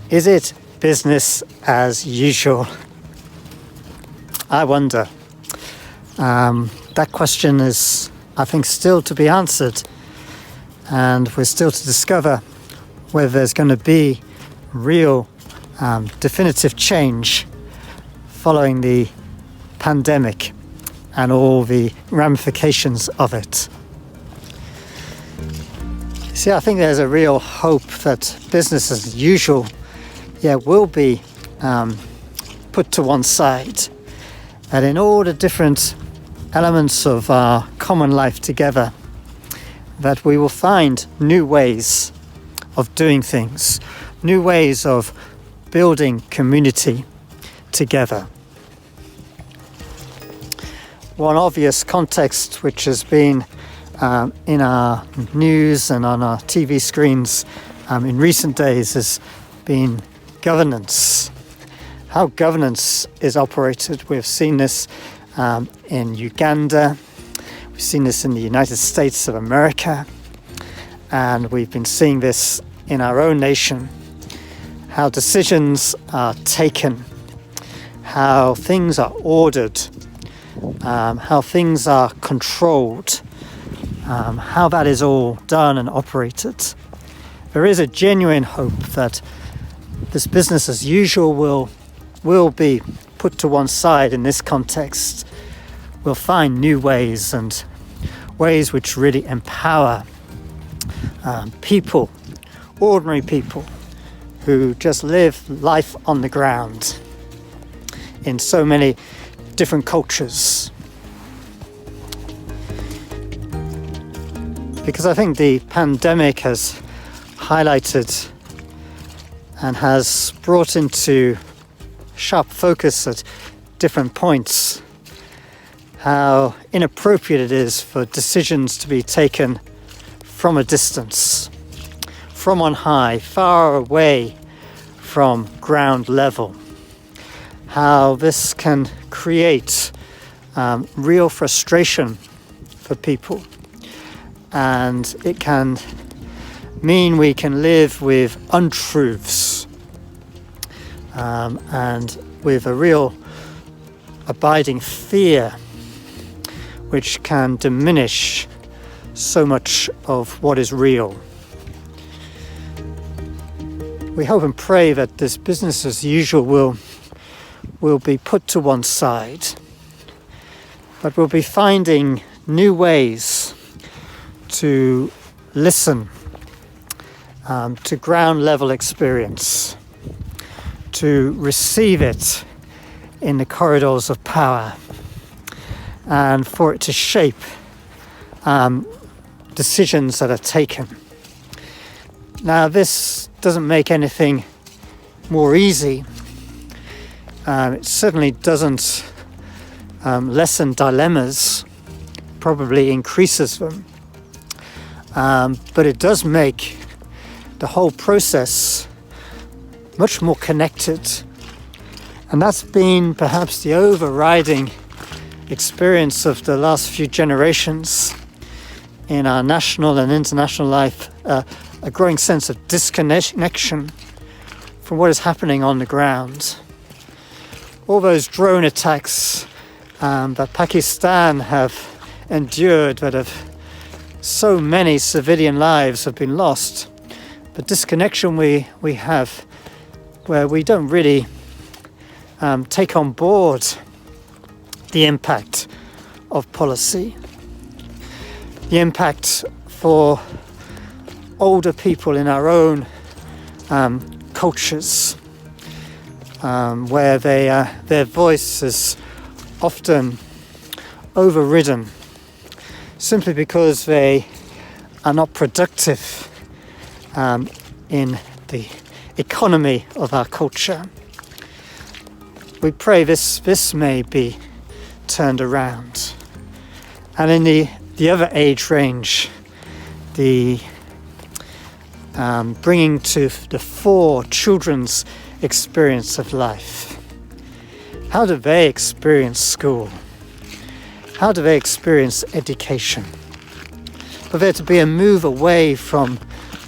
Is it business as usual? I wonder. That question is, I think, still to be answered, and we're still to discover whether there's going to be real definitive change following the pandemic and all the ramifications of it. See, I think there's a real hope that business as usual will be put to one side, that in all the different elements of our common life together, that we will find new ways of doing things, new ways of building community together. One obvious context which has been in our news and on our TV screens in recent days has been governance. How governance is operated. We've seen this in Uganda, we've seen this in the United States of America, and we've been seeing this in our own nation. How decisions are taken, how things are ordered, how things are controlled, how that is all done and operated. There is a genuine hope that this business as usual will be put to one side in this context. We'll find new ways, and ways which really empower people, ordinary people, who just live life on the ground in so many different cultures. Because I think the pandemic has highlighted and has brought into sharp focus at different points how inappropriate it is for decisions to be taken from a distance, from on high, far away from ground level. How this can create real frustration for people, and it can mean we can live with untruths and with a real abiding fear which can diminish so much of what is real. We hope and pray that this business as usual will be put to one side, but we'll be finding new ways to listen to ground level experience, to receive it in the corridors of power, and for it to shape decisions that are taken. Now, this doesn't make anything more easy. It certainly doesn't lessen dilemmas, probably increases them. But it does make the whole process much more connected. And that's been perhaps the overriding experience of the last few generations in our national and international life, a growing sense of disconnection from what is happening on the ground. All those drone attacks that Pakistan have endured, that have so many civilian lives have been lost. The disconnection we have, where we don't really take on board the impact of policy, the impact for older people in our own cultures, where their voice is often overridden simply because they are not productive in the economy of our culture. We pray this may be turned around. And in the other age range, the bringing to the fore children's experience of life. How do they experience school? How do they experience education? For there to be a move away from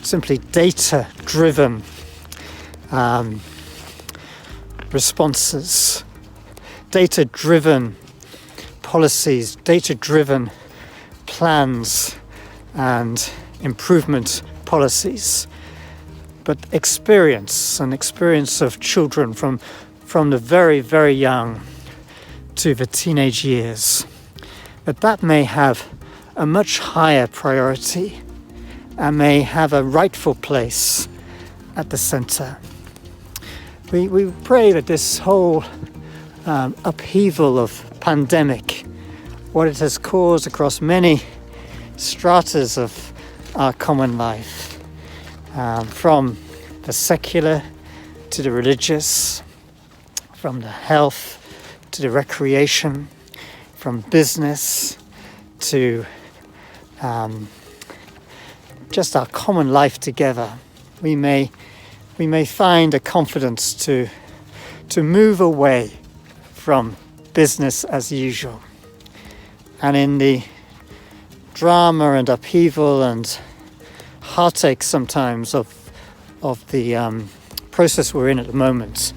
simply data data-driven responses, data-driven policies, data-driven plans and improvement policies, but experience of children from the very, very young to the teenage years, that may have a much higher priority and may have a rightful place at the center. We pray that this whole upheaval of pandemic, what it has caused across many stratas of our common life, from the secular to the religious, from the health to the recreation, from business to just our common life together, we may find a confidence to move away from business as usual. And in the drama and upheaval and heartache sometimes of the process we're in at the moment,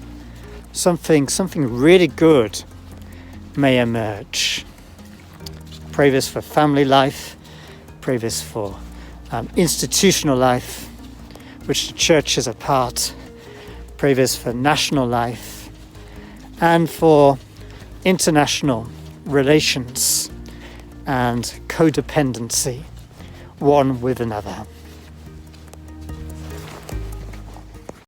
something really good may emerge. Pray this for family life, pray this for institutional life, which the church is a part, pray this for national life, and for international relations and codependency, one with another.